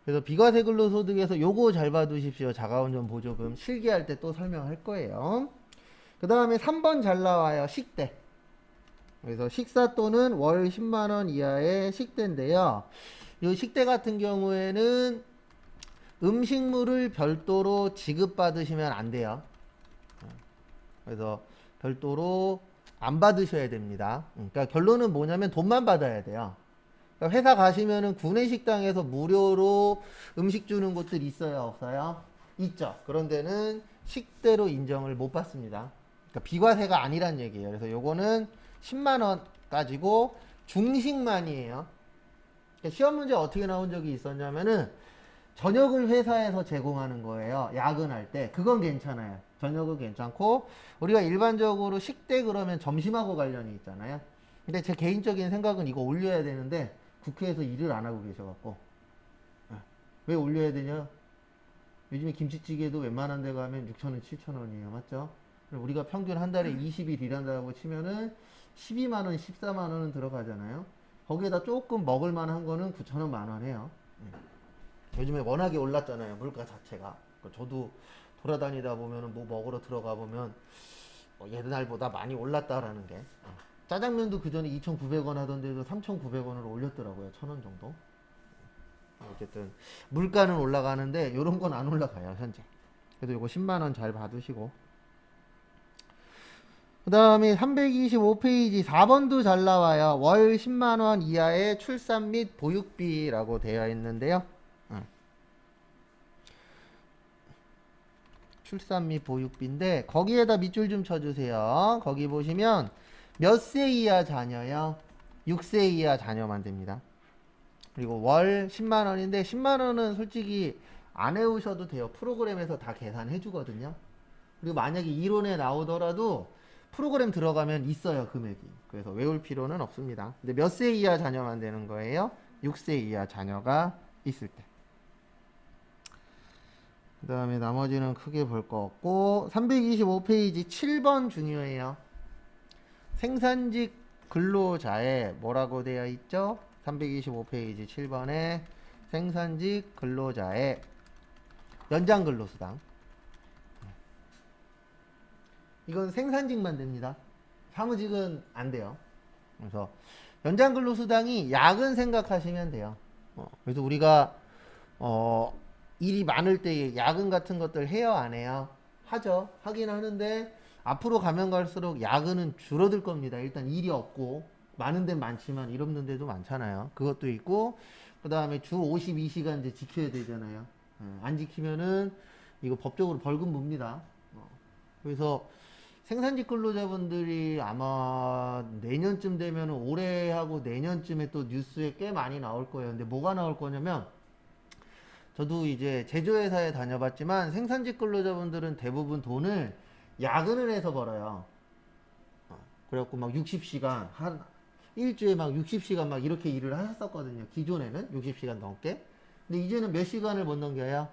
그래서 비과세 근로소득에서 요거 잘 봐두십시오. 자가운전 보조금 실기할 때 또 설명할 거예요. 그 다음에 3번 잘 나와요. 식대. 그래서 식사 또는 월 10만 원 이하의 식대인데요. 이 식대 같은 경우에는 음식물을 별도로 지급받으시면 안 돼요. 그래서 별도로 안 받으셔야 됩니다. 그러니까 결론은 뭐냐면 돈만 받아야 돼요. 그러니까 회사 가시면은 구내식당에서 무료로 음식 주는 곳들 있어요, 없어요? 있죠. 그런 데는 식대로 인정을 못 받습니다. 그러니까 비과세가 아니란 얘기예요. 그래서 요거는 10만 원 가지고 중식만이에요. 그러니까 시험 문제 어떻게 나온 적이 있었냐면은 저녁을 회사에서 제공하는 거예요. 야근할 때. 그건 괜찮아요. 저녁은 괜찮고 우리가 일반적으로 식대 그러면 점심하고 관련이 있잖아요. 근데 제 개인적인 생각은 이거 올려야 되는데 국회에서 일을 안 하고 계셔갖고 왜 올려야 되냐? 요즘에 김치찌개도 웬만한 데 가면 6,000원, 7,000원이에요. 맞죠? 우리가 평균 한 달에 20일 일한다고 치면은 12만 원, 14만 원은 들어가잖아요. 거기에다 조금 먹을 만한 거는 9,000원, 만원 해요. 요즘에 워낙에 올랐잖아요. 물가 자체가. 저도 돌아다니다 보면은 뭐 먹으러 들어가 보면 옛날보다 많이 올랐다라는 게. 짜장면도 그 전에 2,900원 하던데도 3,900원으로 올렸더라고요. 1,000원 정도. 어쨌든 물가는 올라가는데 요런 건 안 올라가요, 현재. 그래도 요거 10만 원 잘 받으시고. 그 다음에 325페이지 4번도 잘 나와요. 월 10만 원 이하의 출산 및 보육비라고 되어 있는데요. 출산 및 보육비인데 거기에다 밑줄 좀 쳐주세요. 거기 보시면 몇 세 이하 자녀요? 6세 이하 자녀만 됩니다. 그리고 월 10만 원인데 10만 원은 솔직히 안 외우셔도 돼요. 프로그램에서 다 계산해 주거든요. 그리고 만약에 이론에 나오더라도 프로그램 들어가면 있어요, 금액이. 그래서 외울 필요는 없습니다. 근데 몇 세 이하 자녀만 되는 거예요? 6세 이하 자녀가 있을 때. 그 다음에 나머지는 크게 볼 거 없고 325페이지 7번 중요해요. 생산직 근로자에 뭐라고 되어 있죠? 325페이지 7번에 생산직 근로자의 연장 근로수당. 이건 생산직만 됩니다. 사무직은 안 돼요. 그래서 연장 근로수당이 야근 생각하시면 돼요. 그래서 우리가 일이 많을 때 야근 같은 것들 해요, 안 해요? 하죠. 하긴 하는데 앞으로 가면 갈수록 야근은 줄어들 겁니다. 일단 일이 없고 많은 데는 많지만 일 없는 데도 많잖아요. 그것도 있고 그 다음에 주 52시간 이제 지켜야 되잖아요. 안 지키면은 이거 법적으로 벌금 묻니다. 그래서 생산직 근로자분들이 아마 내년쯤 되면 올해 하고 내년쯤에 또 뉴스에 꽤 많이 나올 거예요. 근데 뭐가 나올 거냐면 저도 이제 제조회사에 다녀봤지만 생산직 근로자분들은 대부분 돈을 야근을 해서 벌어요. 그래갖고 막 60시간, 한 일주일에 막 60시간 막 이렇게 일을 하셨었거든요. 기존에는 60시간 넘게. 근데 이제는 몇 시간을 못 넘겨요?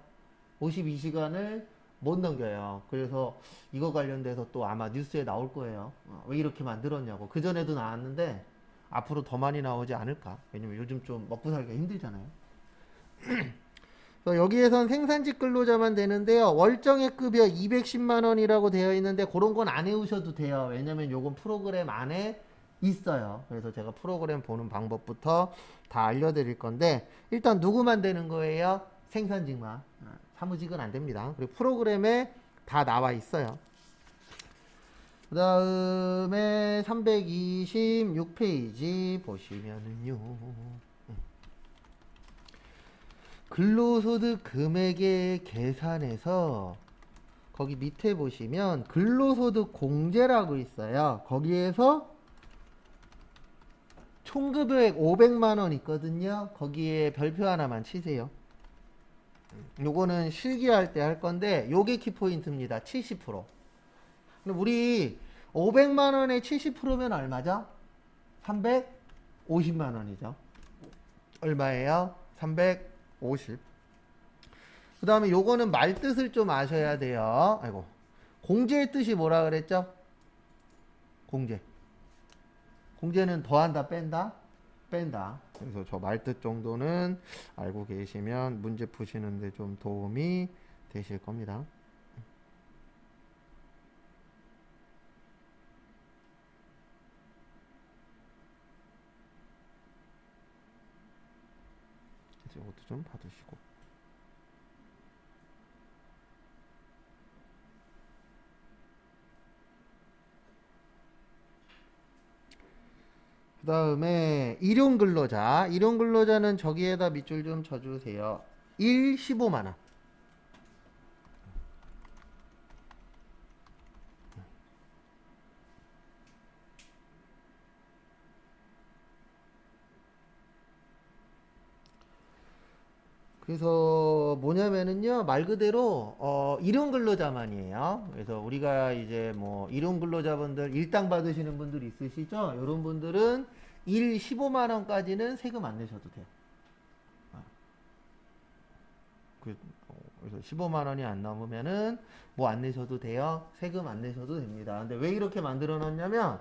52시간을 못 넘겨요. 그래서 이거 관련돼서 또 아마 뉴스에 나올 거예요. 왜 이렇게 만들었냐고. 그전에도 나왔는데 앞으로 더 많이 나오지 않을까. 왜냐면 요즘 좀 먹고 살기가 힘들잖아요. 여기에선 생산직 근로자만 되는데요. 월정액 급여 210만 원이라고 되어 있는데 그런 건 안 외우셔도 돼요. 왜냐면 요건 프로그램 안에 있어요. 그래서 제가 프로그램 보는 방법부터 다 알려드릴 건데 일단 누구만 되는 거예요? 생산직만. 사무직은 안 됩니다. 그리고 프로그램에 다 나와 있어요. 그 다음에 326페이지 보시면은요. 근로소득 금액의 계산에서 거기 밑에 보시면 근로소득 공제라고 있어요. 거기에서 총급여액 500만 원 있거든요. 거기에 별표 하나만 치세요. 요거는 실기할 때 할 건데 요게 키포인트입니다. 70%. 그럼 우리 500만 원에 70%면 얼마죠? 350만 원이죠. 얼마예요? 350. 그 다음에 요거는 말뜻을 좀 아셔야 돼요. 아이고. 공제의 뜻이 뭐라 그랬죠? 공제. 공제는 더한다, 뺀다? 뺀다. 그래서 저 말뜻 정도는 알고 계시면 문제 푸시는데 좀 도움이 되실 겁니다. 이것도 좀 봐두시고. 그 다음에 일용근로자. 일용근로자는 저기에다 밑줄 좀 쳐주세요. 1, 15만원. 그래서 뭐냐면은요, 말 그대로 일용 근로자만이에요. 그래서 우리가 이제 뭐 일용 근로자분들 일당 받으시는 분들 있으시죠? 이런 분들은 15만 원까지는 세금 안 내셔도 돼요. 그래서 15만 원이 안 넘으면은 뭐 안 내셔도 돼요. 세금 안 내셔도 됩니다. 근데 왜 이렇게 만들어 놨냐면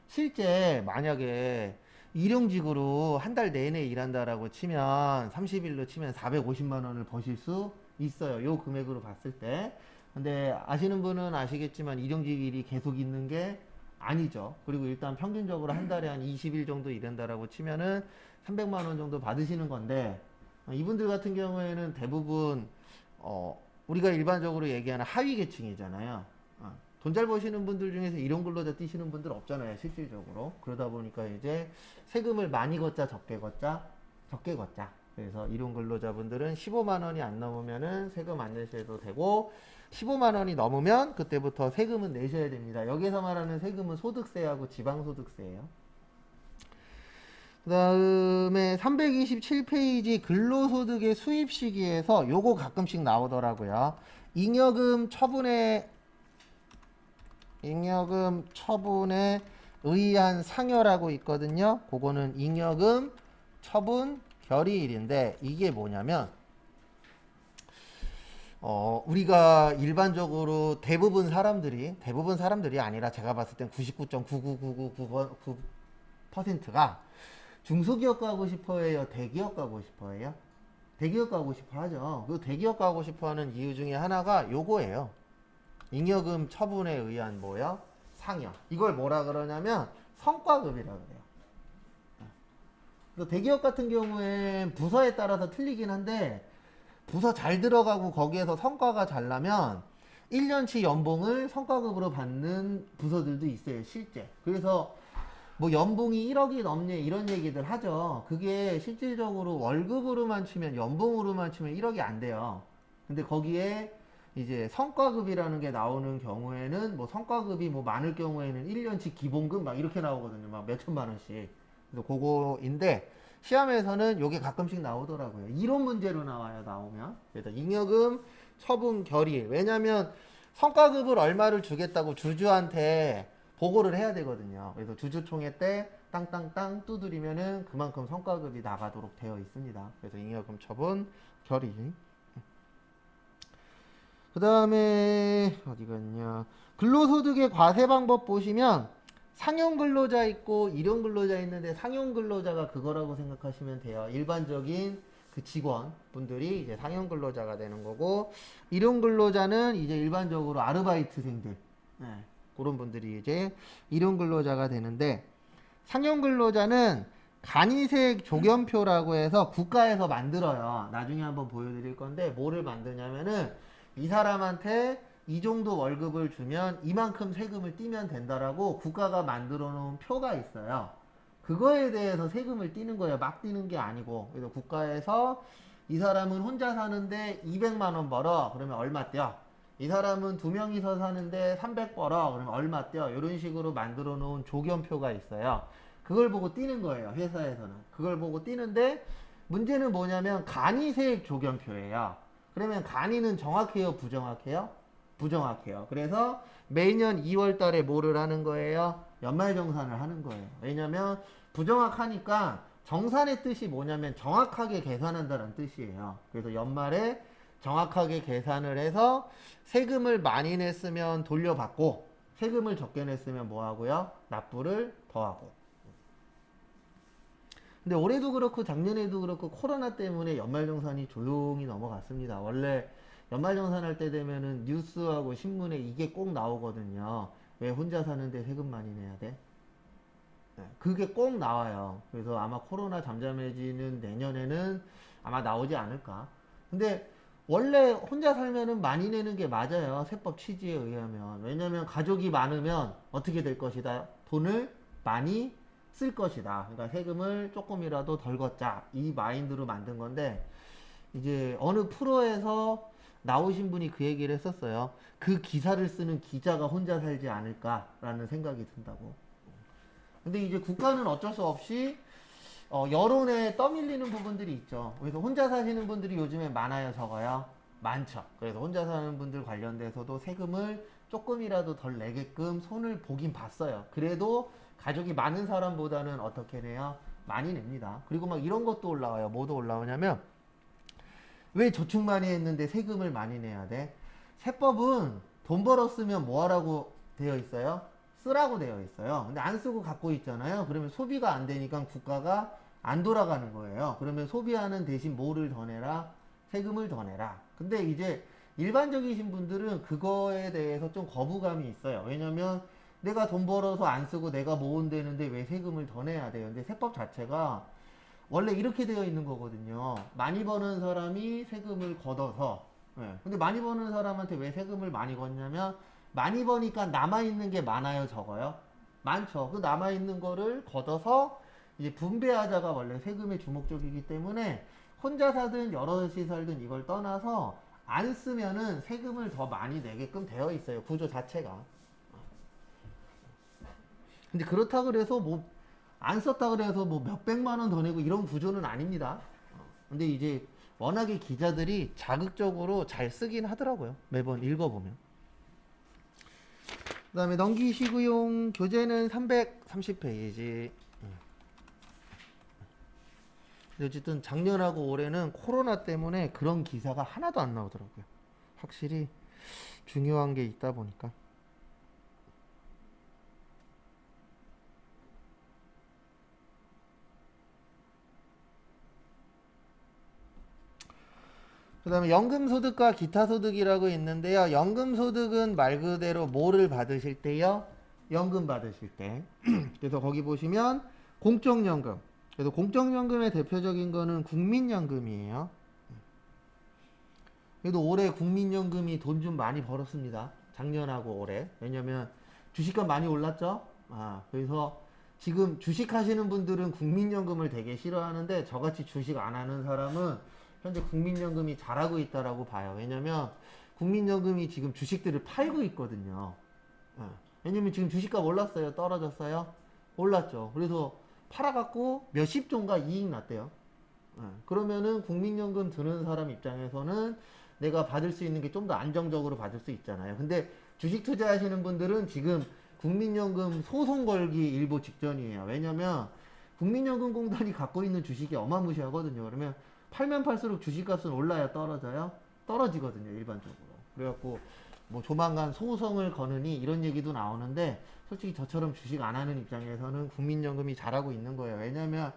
실제 만약에 일용직으로 한 달 내내 일한다라고 치면 30일로 치면 450만 원을 버실 수 있어요. 요 금액으로 봤을 때. 근데 아시는 분은 아시겠지만 일용직 일이 계속 있는 게 아니죠. 그리고 일단 평균적으로 한 달에 한 20일 정도 일한다라고 치면은 300만 원 정도 받으시는 건데 이분들 같은 경우에는 대부분 우리가 일반적으로 얘기하는 하위 계층이잖아요. 돈 잘 버시는 분들 중에서 일용 근로자 뛰시는 분들 없잖아요, 실질적으로. 그러다 보니까 이제 세금을 많이 걷자, 적게 걷자, 적게 걷자. 그래서 일용 근로자분들은 15만 원이 안 넘으면은 세금 안 내셔도 되고 15만 원이 넘으면 그때부터 세금은 내셔야 됩니다. 여기서 말하는 세금은 소득세하고 지방소득세예요. 그 다음에 327페이지 근로소득의 수입 시기에서 요거 가끔씩 나오더라고요. 잉여금 처분에 의한 상여라고 있거든요. 그거는 잉여금 처분 결의일인데 이게 뭐냐면 우리가 일반적으로 대부분 사람들이 아니라 제가 봤을 땐 99.99999%가 중소기업 가고 싶어해요? 대기업 가고 싶어해요? 대기업 가고 싶어 하죠. 그 대기업 가고 싶어 하는 이유 중에 하나가 요거예요. 잉여금 처분에 의한 뭐요? 상여. 이걸 뭐라 그러냐면 성과급이라 그래요. 대기업 같은 경우엔 부서에 따라서 틀리긴 한데 부서 잘 들어가고 거기에서 성과가 잘 나면 1년치 연봉을 성과급으로 받는 부서들도 있어요, 실제. 그래서 뭐 연봉이 1억이 넘네 이런 얘기들 하죠. 그게 실질적으로 월급으로만 치면 연봉으로만 치면 1억이 안 돼요. 근데 거기에 이제 성과급이라는 게 나오는 경우에는 뭐 성과급이 뭐 많을 경우에는 1년치 기본급 막 이렇게 나오거든요. 막 몇천만 원씩. 그래서 그거인데 시험에서는 요게 가끔씩 나오더라고요. 이론 문제로 나오면. 그래서 잉여금 처분 결의. 왜냐면 성과급을 얼마를 주겠다고 주주한테 보고를 해야 되거든요. 그래서 주주총회 때 땅땅땅 두드리면은 그만큼 성과급이 나가도록 되어 있습니다. 그래서 잉여금 처분 결의. 그 다음에 어디가 있냐, 근로소득의 과세 방법 보시면 상용 근로자 있고 일용 근로자 있는데 상용 근로자가 그거라고 생각하시면 돼요. 일반적인 그 직원분들이 이제 상용 근로자가 되는 거고, 일용 근로자는 이제 일반적으로 아르바이트생들, 그런 분들이 이제 일용 근로자가 되는데, 상용 근로자는 간이색 조견표라고 해서 국가에서 만들어요. 나중에 한번 보여드릴 건데 뭐를 만드냐면은 이 사람한테 이 정도 월급을 주면 이만큼 세금을 떼면 된다라고 국가가 만들어 놓은 표가 있어요. 그거에 대해서 세금을 떼는 거예요. 막 떼는 게 아니고. 그래서 국가에서 이 사람은 혼자 사는데 200만 원 벌어. 그러면 얼마 떼어? 이 사람은 두 명이서 사는데 300 벌어. 그러면 얼마 떼어? 이런 식으로 만들어 놓은 조견표가 있어요. 그걸 보고 떼는 거예요. 회사에서는. 그걸 보고 떼는데 문제는 뭐냐면 간이색 조견표예요. 그러면 간이는 정확해요? 부정확해요? 부정확해요. 그래서 매년 2월 달에 뭐를 하는 거예요? 연말정산을 하는 거예요. 왜냐면 부정확하니까 정산의 뜻이 뭐냐면 정확하게 계산한다는 뜻이에요. 그래서 연말에 정확하게 계산을 해서 세금을 많이 냈으면 돌려받고 세금을 적게 냈으면 뭐 하고요? 납부를 더하고. 근데 올해도 그렇고 작년에도 그렇고 코로나 때문에 연말정산이 조용히 넘어갔습니다. 원래 연말정산 할 때 되면은 뉴스하고 신문에 이게 꼭 나오거든요. 왜 혼자 사는데 세금 많이 내야 돼? 네, 그게 꼭 나와요. 그래서 아마 코로나 잠잠해지는 내년에는 아마 나오지 않을까. 근데 원래 혼자 살면은 많이 내는 게 맞아요. 세법 취지에 의하면. 왜냐면 가족이 많으면 어떻게 될 것이다. 돈을 많이 쓸 것이다. 그러니까 세금을 조금이라도 덜 걷자. 이 마인드로 만든 건데, 이제 어느 프로에서 나오신 분이 그 얘기를 했었어요. 그 기사를 쓰는 기자가 혼자 살지 않을까라는 생각이 든다고. 근데 이제 국가는 어쩔 수 없이 여론에 떠밀리는 부분들이 있죠. 그래서 혼자 사시는 분들이 요즘에 많아요, 적어요? 많죠. 그래서 혼자 사는 분들 관련돼서도 세금을 조금이라도 덜 내게끔 손을 보긴 봤어요. 그래도 가족이 많은 사람보다는 어떻게 내요? 많이 냅니다. 그리고 막 이런 것도 올라와요. 뭐도 올라오냐면, 왜 저축 많이 했는데 세금을 많이 내야 돼? 세법은 돈 벌었으면 뭐 하라고 되어 있어요? 쓰라고 되어 있어요. 근데 안 쓰고 갖고 있잖아요. 그러면 소비가 안 되니까 국가가 안 돌아가는 거예요. 그러면 소비하는 대신 뭐를 더 내라? 세금을 더 내라. 근데 이제 일반적이신 분들은 그거에 대해서 좀 거부감이 있어요. 왜냐면 내가 돈 벌어서 안 쓰고 내가 모은다는데 왜 세금을 더 내야 돼요? 근데 세법 자체가 원래 이렇게 되어 있는 거거든요. 많이 버는 사람이 세금을 걷어서, 예. 근데 많이 버는 사람한테 왜 세금을 많이 걷냐면, 많이 버니까 남아있는 게 많아요, 적어요? 많죠. 그 남아있는 거를 걷어서 이제 분배하자가 원래 세금의 주목적이기 때문에 혼자 사든 여럿이 살든 이걸 떠나서 안 쓰면은 세금을 더 많이 내게끔 되어 있어요. 구조 자체가. 근데 그렇다 그래서 뭐 안 썼다 그래서 뭐 몇백만 원 더 내고 이런 구조는 아닙니다. 근데 이제 워낙에 기자들이 자극적으로 잘 쓰긴 하더라고요. 매번 읽어보면. 그 다음에 넘기시고용 교재는 330페이지. 어쨌든 작년하고 올해는 코로나 때문에 그런 기사가 하나도 안 나오더라고요. 확실히 중요한 게 있다 보니까. 그 다음에 연금소득과 기타소득이라고 있는데요. 연금소득은 말 그대로 뭐를 받으실 때요? 연금 받으실 때. 그래서 거기 보시면 공적연금. 그래서 공적연금의 대표적인 거는 국민연금이에요. 그래도 올해 국민연금이 돈 좀 많이 벌었습니다. 작년하고 올해. 왜냐면 주식값 많이 올랐죠? 그래서 지금 주식 하시는 분들은 국민연금을 되게 싫어하는데 저같이 주식 안 하는 사람은 현재 국민연금이 잘하고 있다라고 봐요. 왜냐면 국민연금이 지금 주식들을 팔고 있거든요. 왜냐면 지금 주식값 올랐어요? 떨어졌어요? 올랐죠. 그래서 팔아갖고 몇십 조인가 이익 났대요. 그러면은 국민연금 드는 사람 입장에서는 내가 받을 수 있는 게 좀 더 안정적으로 받을 수 있잖아요. 근데 주식 투자하시는 분들은 지금 국민연금 소송 걸기 일보 직전이에요. 왜냐면 국민연금공단이 갖고 있는 주식이 어마무시하거든요. 그러면 팔면 팔수록 주식값은 올라야 떨어져요? 떨어지거든요, 일반적으로. 그래갖고 뭐 조만간 소송을 거느니 이런 얘기도 나오는데 솔직히 저처럼 주식 안 하는 입장에서는 국민연금이 잘하고 있는 거예요. 왜냐면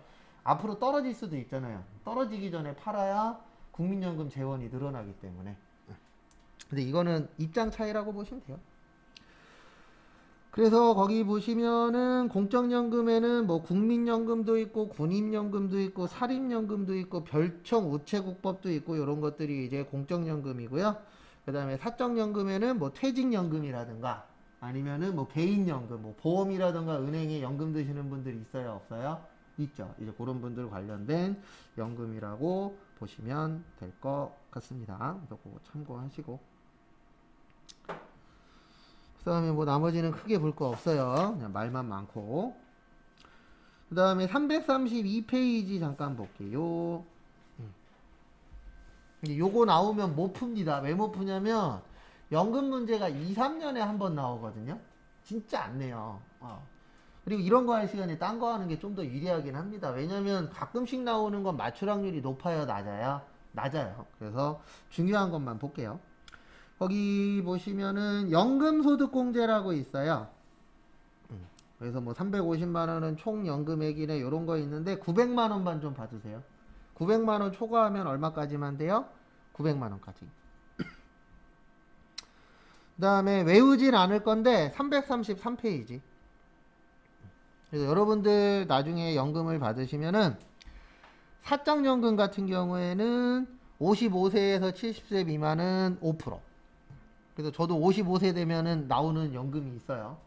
앞으로 떨어질 수도 있잖아요. 떨어지기 전에 팔아야 국민연금 재원이 늘어나기 때문에. 근데 이거는 입장 차이라고 보시면 돼요. 그래서 거기 보시면은 공적연금에는 뭐 국민연금도 있고 군인연금도 있고 사립연금도 있고 별청 우체국법도 있고 이런 것들이 이제 공적연금이고요. 그 다음에 사적연금에는 뭐 퇴직연금이라든가 아니면은 뭐 개인연금, 뭐 보험이라든가 은행에 연금 드시는 분들이 있어요, 없어요? 있죠. 이제 그런 분들 관련된 연금이라고 보시면 될 것 같습니다. 그래서 그거 참고하시고. 그 다음에 뭐 나머지는 크게 볼 거 없어요. 그냥 말만 많고. 그 다음에 332페이지 잠깐 볼게요. 요거 나오면 못 풉니다. 왜 못 푸냐면 연금 문제가 2, 3년에 한 번 나오거든요. 진짜 안 내요. 그리고 이런 거 할 시간에 딴 거 하는 게 좀 더 유리하긴 합니다. 왜냐면 가끔씩 나오는 건 맞출 확률이 높아요, 낮아요? 낮아요. 그래서 중요한 것만 볼게요. 거기 보시면은 연금소득공제라고 있어요. 그래서 뭐 350만 원은 총 연금액이네 요런 거 있는데 900만 원만 좀 받으세요. 900만 원 초과하면 얼마까지만 돼요? 900만 원까지. 그 다음에 외우진 않을 건데 333페이지. 그래서 여러분들 나중에 연금을 받으시면은 사적연금 같은 경우에는 55세에서 70세 미만은 5%. 그래서 저도 55세 되면은 나오는 연금이 있어요.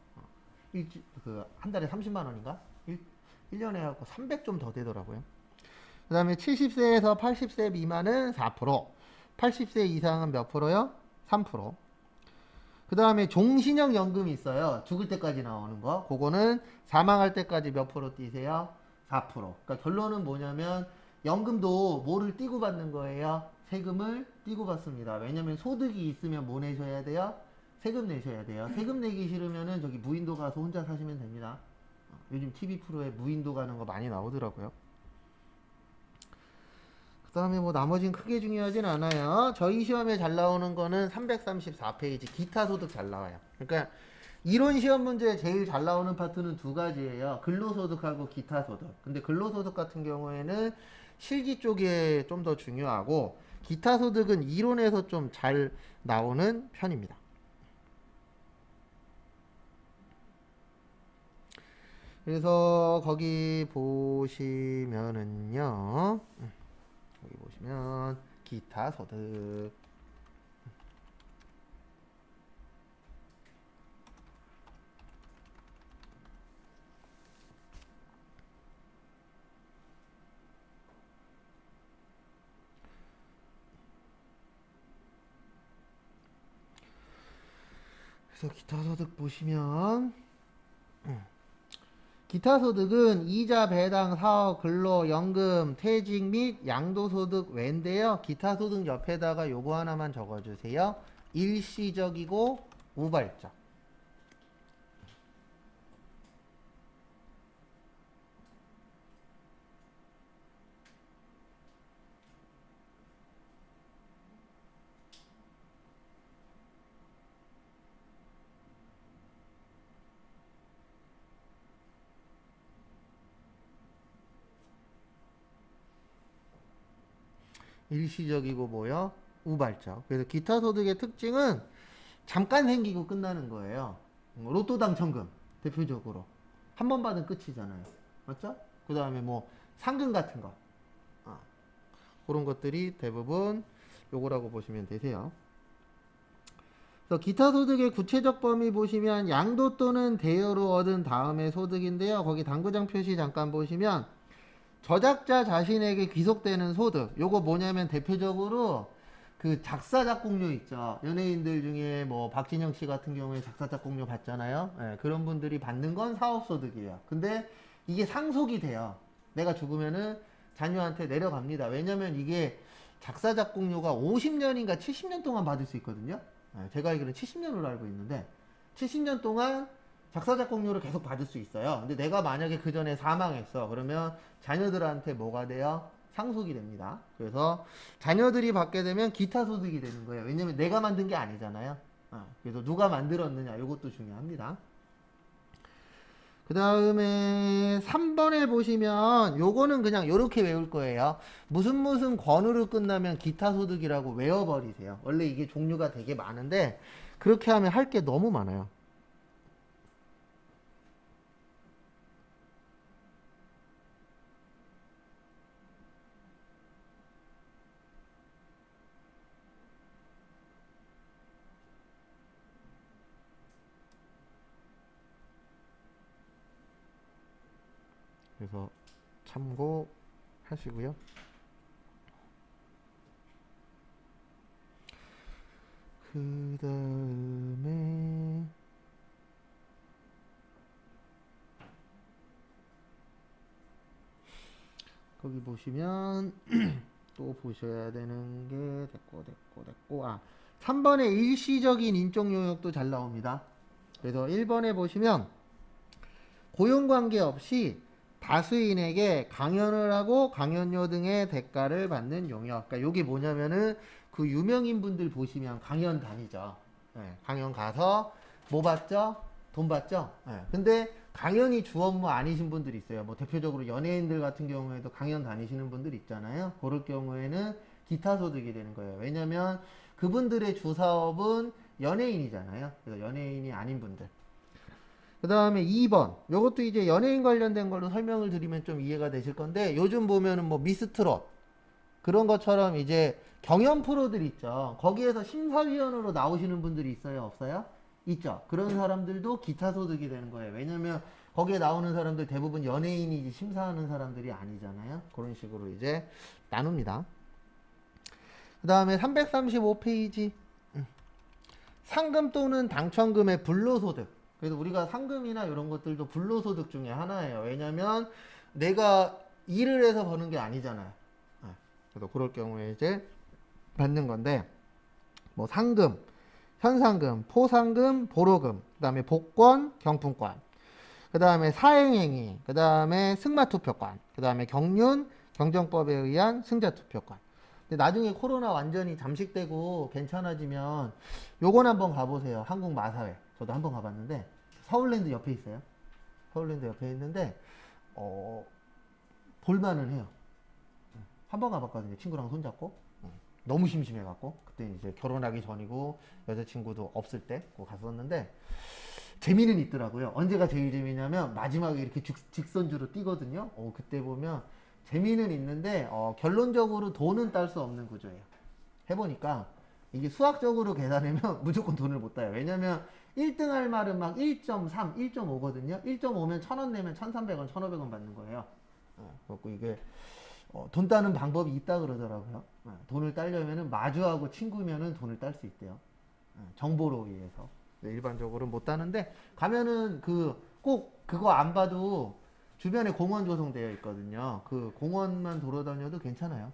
한 달에 30만 원인가? 1년에 하고 300 좀 더 되더라고요. 그 다음에 70세에서 80세 미만은 4%, 80세 이상은 몇 프로요? 3%. 그 다음에 종신형 연금이 있어요. 죽을 때까지 나오는 거. 그거는 사망할 때까지 몇 프로 띄세요? 4%. 그러니까 결론은 뭐냐면 연금도 뭐를 띄고 받는 거예요? 세금을 띄고 받습니다. 왜냐면 소득이 있으면 뭐 내셔야 돼요? 세금 내셔야 돼요. 세금 내기 싫으면은 저기 무인도 가서 혼자 사시면 됩니다. 요즘 TV 프로에 무인도 가는 거 많이 나오더라고요. 그 다음에 뭐 나머지는 크게 중요하진 않아요. 저희 시험에 잘 나오는 거는 334페이지 기타 소득 잘 나와요. 그러니까 이론 시험 문제 제일 잘 나오는 파트는 두 가지예요. 근로소득하고 기타 소득. 근데 근로소득 같은 경우에는 실기 쪽에 좀 더 중요하고 기타 소득은 이론에서 좀 잘 나오는 편입니다. 그래서 거기 보시면은요. 여기 보시면 기타 소득. 그래서 기타 소득 보시면 기타 소득은 이자 배당 사업 근로 연금 퇴직 및 양도소득 외인데요. 기타 소득 옆에다가 요거 하나만 적어주세요. 일시적이고 우발적. 일시적이고 뭐요? 우발적. 그래서 기타 소득의 특징은 잠깐 생기고 끝나는 거예요. 로또 당첨금 대표적으로 한 번 받은 끝이잖아요. 맞죠? 그 다음에 뭐 상금 같은 거 그런 것들이 대부분 요거라고 보시면 되세요. 그래서 기타 소득의 구체적 범위 보시면 양도 또는 대여로 얻은 다음의 소득인데요. 거기 당구장 표시 잠깐 보시면 저작자 자신에게 귀속되는 소득. 요거 뭐냐면 대표적으로 그 작사 작곡료 있죠. 연예인들 중에 뭐 박진영 씨 같은 경우에 작사 작곡료 받잖아요. 예, 그런 분들이 받는 건 사업소득이에요. 근데 이게 상속이 돼요. 내가 죽으면은 자녀한테 내려갑니다. 왜냐면 이게 작사 작곡료가 50년인가 70년 동안 받을 수 있거든요. 예, 제가 알기로는 70년으로 알고 있는데 70년 동안 작사 작곡료를 계속 받을 수 있어요. 근데 내가 만약에 그 전에 사망했어. 그러면 자녀들한테 뭐가 돼요? 상속이 됩니다. 그래서 자녀들이 받게 되면 기타 소득이 되는 거예요. 왜냐면 내가 만든 게 아니잖아요. 그래서 누가 만들었느냐 이것도 중요합니다. 그 다음에 3번에 보시면 요거는 그냥 이렇게 외울 거예요. 무슨 권으로 끝나면 기타 소득이라고 외워버리세요. 원래 이게 종류가 되게 많은데 그렇게 하면 할 게 너무 많아요. 그래서 참고하시고요. 그 다음에 거기 보시면 또 보셔야 되는 게 됐고 3번에 일시적인 인적 용역도 잘 나옵니다. 그래서 1번에 보시면 고용관계 없이 다수인에게 강연을 하고 강연료 등의 대가를 받는 용역. 그러니까 여기 뭐냐면은 그 유명인 분들 보시면 강연 다니죠. 네, 강연 가서 뭐 받죠? 돈 받죠? 네, 근데 강연이 주 업무 아니신 분들이 있어요. 뭐 대표적으로 연예인들 같은 경우에도 강연 다니시는 분들 있잖아요. 그럴 경우에는 기타 소득이 되는 거예요. 왜냐면 그분들의 주 사업은 연예인이잖아요. 그래서 연예인이 아닌 분들. 그 다음에 2번. 요것도 이제 연예인 관련된 걸로 설명을 드리면 좀 이해가 되실 건데, 요즘 보면은 뭐 미스트롯 그런 것처럼 이제 경연 프로들 있죠. 거기에서 심사위원으로 나오시는 분들이 있어요? 없어요? 있죠. 그런 사람들도 기타 소득이 되는 거예요. 왜냐면 거기에 나오는 사람들 대부분 연예인이 심사하는 사람들이 아니잖아요. 그런 식으로 이제 나눕니다. 그 다음에 335페이지. 상금 또는 당첨금의 불로소득. 그래서 우리가 상금이나 이런 것들도 불로소득 중에 하나예요. 왜냐면 내가 일을 해서 버는 게 아니잖아요. 그래서 그럴 경우에 이제 받는 건데, 뭐 상금, 현상금, 포상금, 보로금, 그 다음에 복권, 경품권, 그 다음에 사행행위, 그 다음에 승마투표권, 그 다음에 경륜, 경정법에 의한 승자투표권. 근데 나중에 코로나 완전히 잠식되고 괜찮아지면 요건 한번 가보세요. 한국 마사회. 저도 한번 가봤는데 서울랜드 옆에 있어요. 서울랜드 옆에 있는데 볼만은 해요. 한번 가봤거든요. 친구랑 손잡고. 너무 심심해갖고 그때 이제 결혼하기 전이고 여자친구도 없을 때 갔었는데 재미는 있더라고요. 언제가 제일 재미냐면 마지막에 이렇게 직선주로 뛰거든요. 그때 보면 재미는 있는데 결론적으로 돈은 딸 수 없는 구조예요. 해보니까 이게 수학적으로 계산하면 무조건 돈을 못 따요. 왜냐면 1등 할 말은 막 1.3, 1.5거든요. 1.5면 1,000원 내면 1,300원, 1,500원 받는 거예요. 그래갖고 이게 돈 따는 방법이 있다 그러더라고요. 돈을 따려면은 마주하고 친구면은 돈을 딸 수 있대요. 정보로 의해서. 일반적으로 못 따는데 가면은 꼭 그거 안 봐도 주변에 공원 조성되어 있거든요. 그 공원만 돌아다녀도 괜찮아요.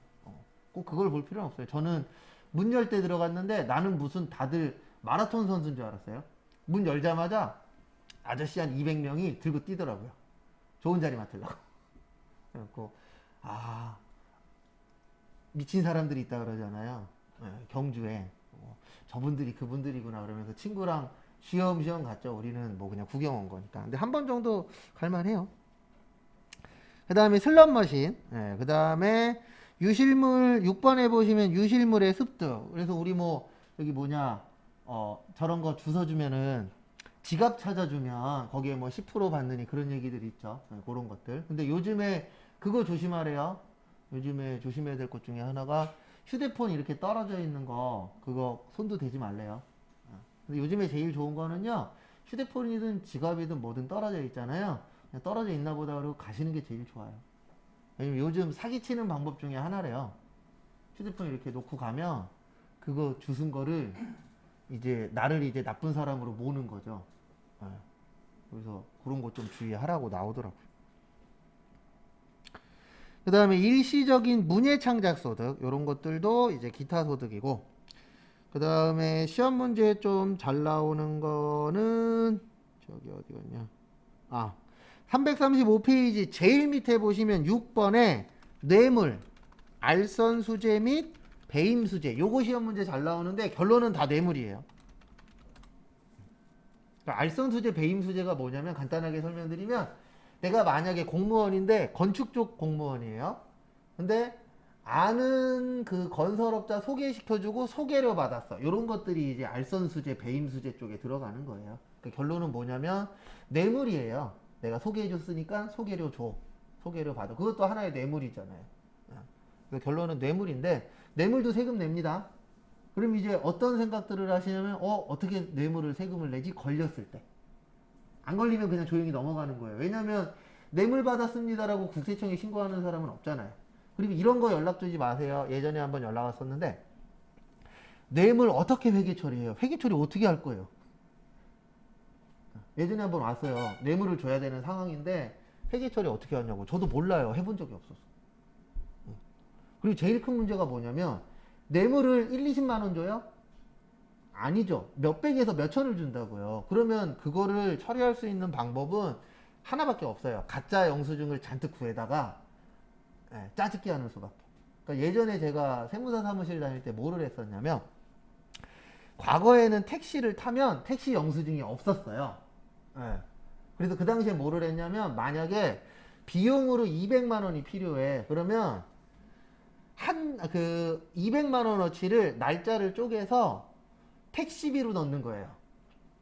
꼭 그걸 볼 필요는 없어요. 저는 문 열 때 들어갔는데 나는 무슨 다들 마라톤 선수인 줄 알았어요. 문 열자마자 아저씨 한 200명이 들고 뛰더라고요. 좋은 자리 맡으려고. 그래갖고 미친 사람들이 있다 그러잖아요. 경주에. 저분들이 그분들이구나 그러면서 친구랑 쉬엄쉬엄 갔죠. 우리는 뭐 그냥 구경 온 거니까. 근데 한 번 정도 갈만해요. 그 다음에 슬롯머신. 그 다음에 유실물 6번에 보시면 유실물의 습득. 그래서 우리 뭐 여기 저런 거 주워 주면은 지갑 찾아주면 거기에 뭐 10% 받느니 그런 얘기들이 있죠. 그런 것들. 근데 요즘에 그거 조심하래요. 요즘에 조심해야 될 것 중에 하나가 휴대폰 이렇게 떨어져 있는 거 그거 손도 대지 말래요. 근데 요즘에 제일 좋은 거는요. 휴대폰이든 지갑이든 뭐든 떨어져 있잖아요. 그냥 떨어져 있나 보다 그러고 가시는 게 제일 좋아요. 왜냐면 요즘 사기치는 방법 중에 하나래요. 휴대폰 이렇게 놓고 가면 그거 주운 거를 이제 나를 이제 나쁜 사람으로 모는 거죠. 그래서 그런 거 좀 주의하라고 나오더라고요. 그 다음에 일시적인 문예창작 소득 이런 것들도 이제 기타 소득이고, 그 다음에 시험 문제에 좀 잘 나오는 거는 저기 어디 갔냐, 335페이지 제일 밑에 보시면 6번에 뇌물, 알선 수재 및 배임 수재, 요거 시험 문제 잘 나오는데 결론은 다 뇌물이에요. 그러니까 알선 수재, 배임 수재가 뭐냐면 간단하게 설명드리면 내가 만약에 공무원인데 건축 쪽 공무원이에요. 근데 아는 그 건설업자 소개시켜주고 소개료 받았어. 이런 것들이 이제 알선수재, 배임수재 쪽에 들어가는 거예요. 그러니까 결론은 뭐냐면 뇌물이에요. 내가 소개해줬으니까 소개료 줘. 소개료 받아. 그것도 하나의 뇌물이잖아요. 그래서 결론은 뇌물인데 뇌물도 세금 냅니다. 그럼 이제 어떤 생각들을 하시냐면 어떻게 뇌물을 세금을 내지? 걸렸을 때. 안 걸리면 그냥 조용히 넘어가는 거예요. 왜냐면 뇌물 받았습니다라고 국세청에 신고하는 사람은 없잖아요. 그리고 이런 거 연락 주지 마세요. 예전에 한번 연락 왔었는데 뇌물 어떻게 회계 처리해요? 회계 처리 어떻게 할 거예요? 예전에 한번 왔어요. 뇌물을 줘야 되는 상황인데 회계 처리 어떻게 하냐고. 저도 몰라요. 해본 적이 없어서. 그리고 제일 큰 문제가 뭐냐면 뇌물을 1, 20만 원 줘요? 아니죠. 몇백에서 몇천을 준다고요. 그러면 그거를 처리할 수 있는 방법은 하나밖에 없어요. 가짜 영수증을 잔뜩 구해다가 짜집기 하는 수밖에. 그러니까 예전에 제가 세무사 사무실 다닐 때 뭐를 했었냐면 과거에는 택시를 타면 택시 영수증이 없었어요. 그래서 그 당시에 뭐를 했냐면 만약에 비용으로 200만 원이 필요해. 그러면 그 200만 원어치를 날짜를 쪼개서 택시비로 넣는 거예요.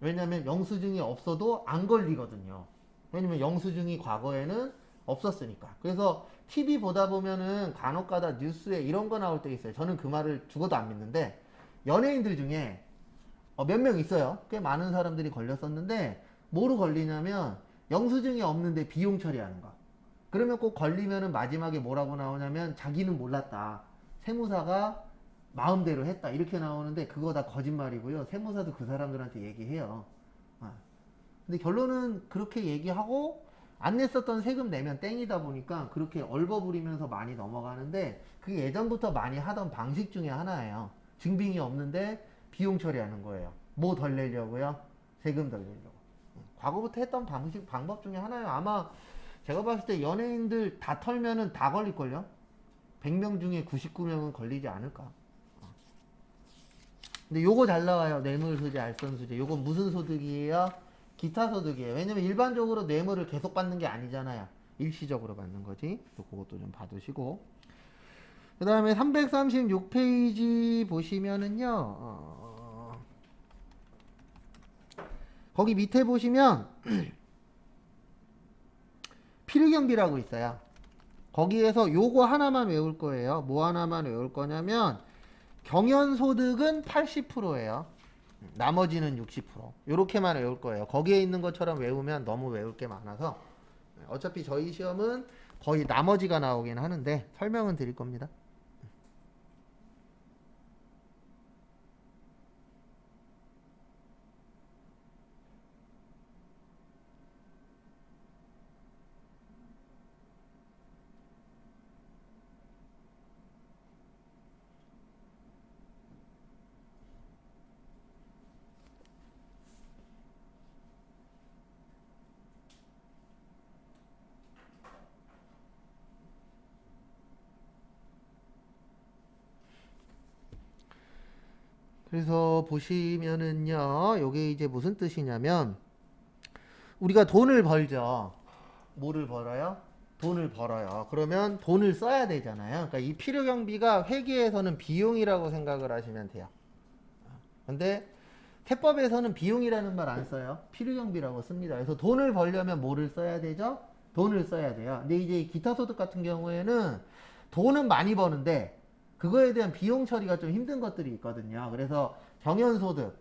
왜냐면 영수증이 없어도 안 걸리거든요. 왜냐면 영수증이 과거에는 없었으니까. 그래서 TV 보다 보면은 간혹가다 뉴스에 이런 거 나올 때 있어요. 저는 그 말을 죽어도 안 믿는데 연예인들 중에 몇 명 있어요. 꽤 많은 사람들이 걸렸었는데 뭐로 걸리냐면 영수증이 없는데 비용 처리하는 거. 그러면 꼭 걸리면은 마지막에 뭐라고 나오냐면 자기는 몰랐다. 세무사가 마음대로 했다. 이렇게 나오는데 그거 다 거짓말이고요. 세무사도 그 사람들한테 얘기해요. 근데 결론은 그렇게 얘기하고 안 냈었던 세금 내면 땡이다 보니까 그렇게 얼버무리면서 많이 넘어가는데 그게 예전부터 많이 하던 방식 중에 하나예요. 증빙이 없는데 비용 처리하는 거예요. 뭐 덜 내려고요? 세금 덜 내려고. 과거부터 했던 방법 중에 하나예요. 아마 제가 봤을 때 연예인들 다 털면은 다 걸릴걸요? 100명 중에 99명은 걸리지 않을까. 근데 요거 잘 나와요. 뇌물소재, 알선소재. 요거 무슨 소득이에요? 기타 소득이에요. 왜냐면 일반적으로 뇌물을 계속 받는 게 아니잖아요. 일시적으로 받는 거지. 그것도 좀 봐두시고. 그 다음에 336페이지 보시면은요. 거기 밑에 보시면 필요경비라고 있어요. 거기에서 요거 하나만 외울 거예요. 뭐 하나만 외울 거냐면 경연소득은 80%예요. 나머지는 60%. 요렇게만 외울 거예요. 거기에 있는 것처럼 외우면 너무 외울 게 많아서 어차피 저희 시험은 거의 나머지가 나오긴 하는데 설명은 드릴 겁니다. 그래서 보시면은요, 요게 이제 무슨 뜻이냐면, 우리가 돈을 벌죠. 뭐를 벌어요? 돈을 벌어요. 그러면 돈을 써야 되잖아요. 그러니까 이 필요경비가 회계에서는 비용이라고 생각을 하시면 돼요. 근데 세법에서는 비용이라는 말 안 써요. 필요경비라고 씁니다. 그래서 돈을 벌려면 뭐를 써야 되죠? 돈을 써야 돼요. 근데 이제 기타 소득 같은 경우에는 돈은 많이 버는데 그거에 대한 비용 처리가 좀 힘든 것들이 있거든요. 그래서 경연소득,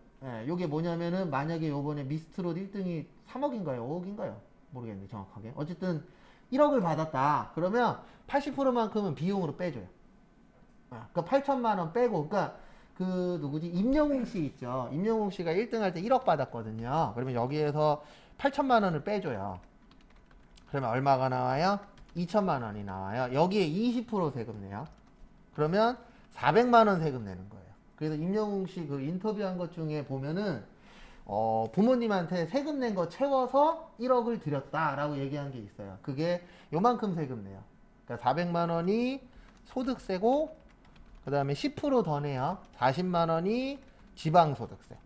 요게 뭐냐면은 만약에 요번에 미스트롯 1등이 3억인가요? 5억인가요? 모르겠네, 정확하게. 어쨌든 1억을 받았다. 그러면 80%만큼은 비용으로 빼줘요. 그러니까 8천만 원 빼고, 그러니까 그 누구지? 임영웅 씨 있죠. 임영웅 씨가 1등 할 때 1억 받았거든요. 그러면 여기에서 8천만 원을 빼줘요. 그러면 얼마가 나와요? 2천만 원이 나와요. 여기에 20% 세금 내요. 그러면 400만 원 세금 내는 거예요. 그래서 임영웅 씨 그 인터뷰한 것 중에 보면은 부모님한테 세금 낸 거 채워서 1억을 드렸다라고 얘기한 게 있어요. 그게 요만큼 세금 내요. 그러니까 400만 원이 소득세고 그 다음에 10% 더 내요. 40만 원이 지방소득세.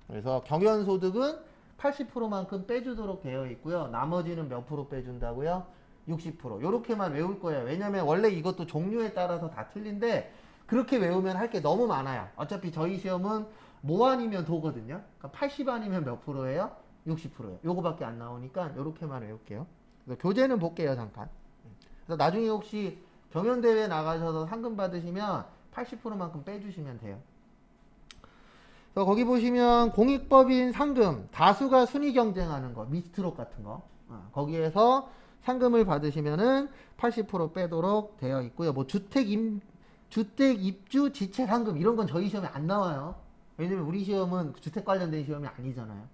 그래서 경연소득은 80%만큼 빼주도록 되어 있고요. 나머지는 몇 프로 빼준다고요? 60%. 요렇게만 외울 거예요. 왜냐면 원래 이것도 종류에 따라서 다 틀린데 그렇게 외우면 할 게 너무 많아요. 어차피 저희 시험은 뭐 아니면 도거든요. 그러니까 80 아니면 몇 프로예요? 60%예요. 요거밖에 안 나오니까 요렇게만 외울게요. 그래서 교재는 볼게요, 잠깐. 그래서 나중에 혹시 경연대회 나가셔서 상금 받으시면 80%만큼 빼주시면 돼요. 그래서 거기 보시면 공익법인 상금, 다수가 순위 경쟁하는 거, 미스트롯 같은 거. 거기에서 상금을 받으시면은 80% 빼도록 되어 있고요. 뭐 주택 입주 지체 상금 이런 건 저희 시험에 안 나와요. 왜냐면 우리 시험은 주택 관련된 시험이 아니잖아요.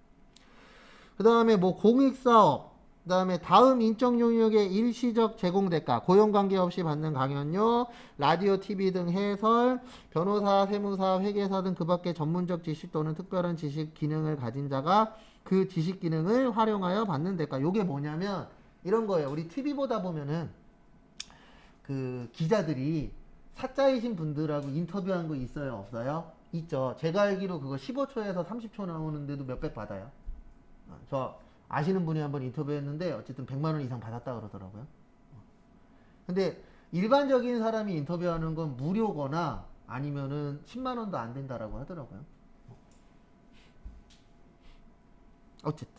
그 다음에 뭐 공익사업, 그 다음에 다음 인적 용역의 일시적 제공 대가, 고용 관계없이 받는 강연료, 라디오, TV 등 해설, 변호사, 세무사, 회계사 등 그 밖의 전문적 지식 또는 특별한 지식 기능을 가진 자가 그 지식 기능을 활용하여 받는 대가. 요게 뭐냐면 이런 거예요. 우리 TV 보다 보면은 그 기자들이 사자이신 분들하고 인터뷰한 거 있어요? 없어요? 있죠. 제가 알기로 그거 15초에서 30초 나오는데도 몇백 받아요. 저 아시는 분이 한번 인터뷰했는데 어쨌든 100만 원 이상 받았다 그러더라고요. 근데 일반적인 사람이 인터뷰하는 건 무료거나 아니면은 10만 원도 안 된다라고 하더라고요. 어쨌든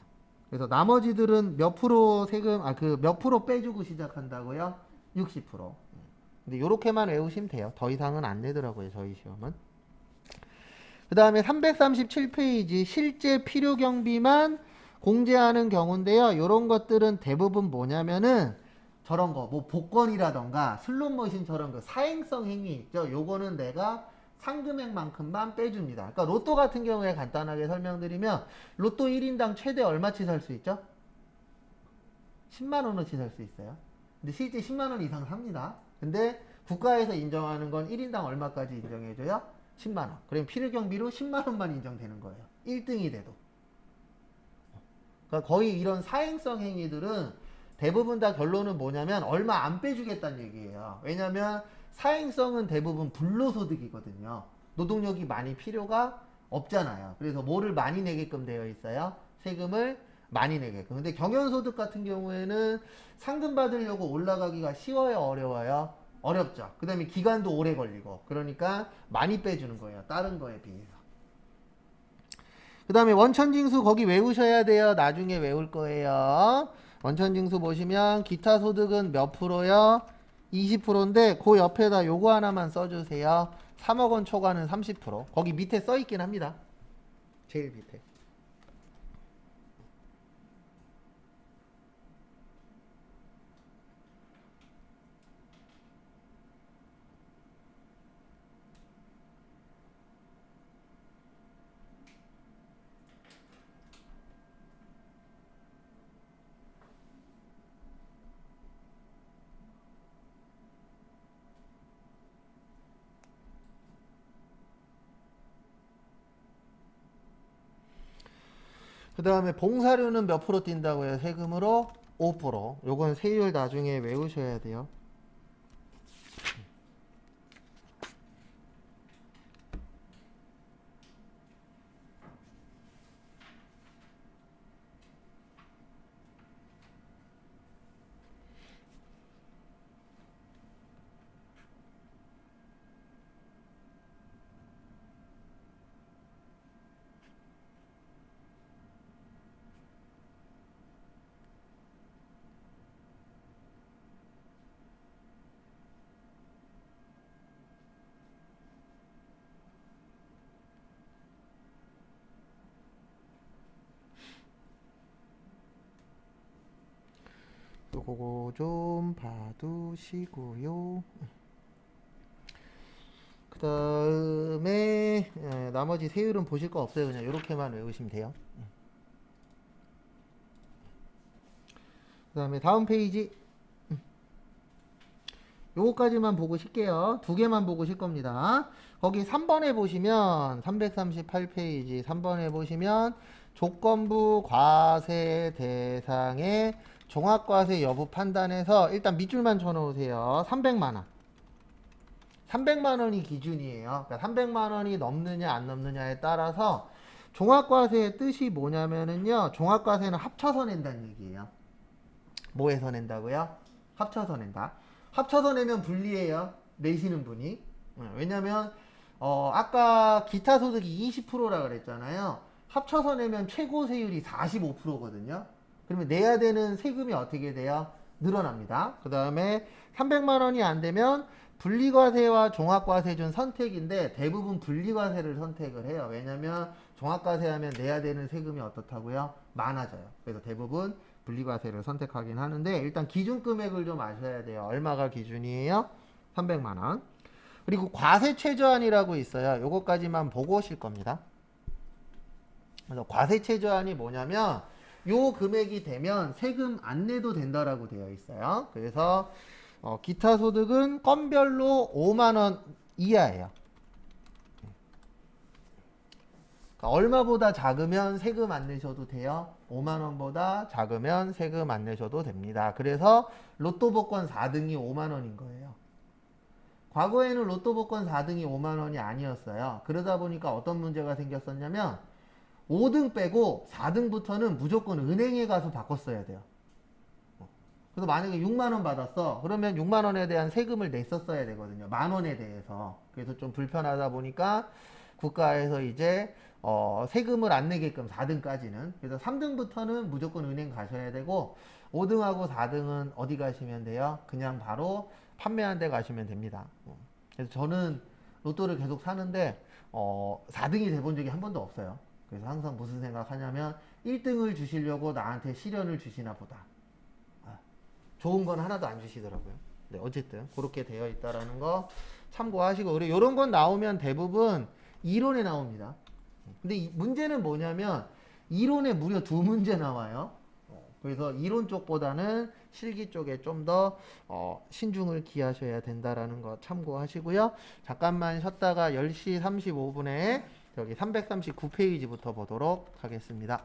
그래서 나머지들은 몇 프로 세금 몇 프로 빼주고 시작한다고요? 60%. 근데 요렇게만 외우시면 돼요. 더 이상은 안 되더라고요, 저희 시험은. 그 다음에 337페이지 실제 필요 경비만 공제하는 경우인데요. 요런 것들은 대부분 뭐냐면은 저런 거, 뭐 복권이라던가 슬롯머신처럼 그 사행성 행위 있죠. 요거는 내가 상금액만큼만 빼줍니다. 그러니까 로또 같은 경우에 간단하게 설명드리면 로또 1인당 최대 얼마치 살 수 있죠? 10만 원어치 살 수 있어요. 근데 실제 10만 원 이상 삽니다. 근데 국가에서 인정하는 건 1인당 얼마까지 인정해줘요? 10만 원. 그럼 필요경비로 10만 원만 인정되는 거예요. 1등이 돼도. 그러니까 거의 이런 사행성 행위들은 대부분 다 결론은 뭐냐면 얼마 안 빼주겠다는 얘기예요. 왜냐면 사행성은 대부분 불로소득이거든요. 노동력이 많이 필요가 없잖아요. 그래서 뭐를 많이 내게끔 되어 있어요? 세금을 많이 내게끔. 근데 경연소득 같은 경우에는 상금 받으려고 올라가기가 쉬워요, 어려워요? 어렵죠. 그 다음에 기간도 오래 걸리고. 그러니까 많이 빼주는 거예요. 다른 거에 비해서. 그 다음에 원천징수 거기 외우셔야 돼요. 나중에 외울 거예요. 원천징수 보시면 기타 소득은 몇 프로요? 20%인데 그 옆에다 요거 하나만 써주세요. 3억 원 초과는 30%. 거기 밑에 써있긴 합니다. 제일 밑에. 그 다음에 봉사료는 몇 프로 뛴다고요? 세금으로 5%. 요건 세율 나중에 외우셔야 돼요. 요거 좀 봐두시고요. 그 다음에 나머지 세율은 보실 거 없어요. 그냥 이렇게만 외우시면 돼요. 그 다음에 다음 페이지 요거까지만 보고 쉴게요. 두 개만 보고 쉴 겁니다. 거기 3번에 보시면 338페이지 3번에 보시면 조건부 과세 대상의 종합과세 여부 판단해서 일단 밑줄만 쳐놓으세요. 300만원. 300만원이 기준이에요. 그러니까 300만원이 넘느냐 안 넘느냐에 따라서 종합과세의 뜻이 뭐냐면은요. 종합과세는 합쳐서 낸다는 얘기예요. 뭐 해서 낸다고요? 합쳐서 낸다. 합쳐서 내면 불리해요. 내시는 분이. 왜냐면 아까 기타 소득이 20%라 그랬잖아요. 합쳐서 내면 최고 세율이 45%거든요. 그러면 내야 되는 세금이 어떻게 돼요? 늘어납니다. 그 다음에 300만 원이 안 되면 분리과세와 종합과세 중 선택인데 대부분 분리과세를 선택을 해요. 왜냐면 종합과세 하면 내야 되는 세금이 어떻다고요? 많아져요. 그래서 대부분 분리과세를 선택하긴 하는데 일단 기준 금액을 좀 아셔야 돼요. 얼마가 기준이에요? 300만 원. 그리고 과세 최저한이라고 있어요. 요거까지만 보고 오실 겁니다. 그래서 과세 최저한이 뭐냐면 요 금액이 되면 세금 안 내도 된다라고 되어 있어요. 그래서 기타 소득은 건별로 5만 원 이하예요. 그러니까 얼마보다 작으면 세금 안 내셔도 돼요. 5만 원보다 작으면 세금 안 내셔도 됩니다. 그래서 로또 복권 4등이 5만 원인 거예요. 과거에는 로또 복권 4등이 5만 원이 아니었어요. 그러다 보니까 어떤 문제가 생겼었냐면 5등 빼고 4등부터는 무조건 은행에 가서 바꿨어야 돼요. 그래서 만약에 6만 원 받았어. 그러면 6만 원에 대한 세금을 냈었어야 되거든요. 만 원에 대해서. 그래서 좀 불편하다 보니까 국가에서 이제 세금을 안 내게끔 4등까지는. 그래서 3등부터는 무조건 은행 가셔야 되고 5등하고 4등은 어디 가시면 돼요? 그냥 바로 판매한 데 가시면 됩니다. 그래서 저는 로또를 계속 사는데 4등이 돼본 적이 한 번도 없어요. 그래서 항상 무슨 생각하냐면 1등을 주시려고 나한테 시련을 주시나 보다. 좋은 건 하나도 안 주시더라고요. 네, 어쨌든 그렇게 되어 있다라는 거 참고하시고, 그리고 이런 건 나오면 대부분 이론에 나옵니다. 근데 이 문제는 뭐냐면 이론에 무려 2문제 나와요. 그래서 이론 쪽보다는 실기 쪽에 좀 더 신중을 기하셔야 된다라는 거 참고하시고요. 잠깐만 쉬었다가 10시 35분에 저기 339페이지부터 보도록 하겠습니다.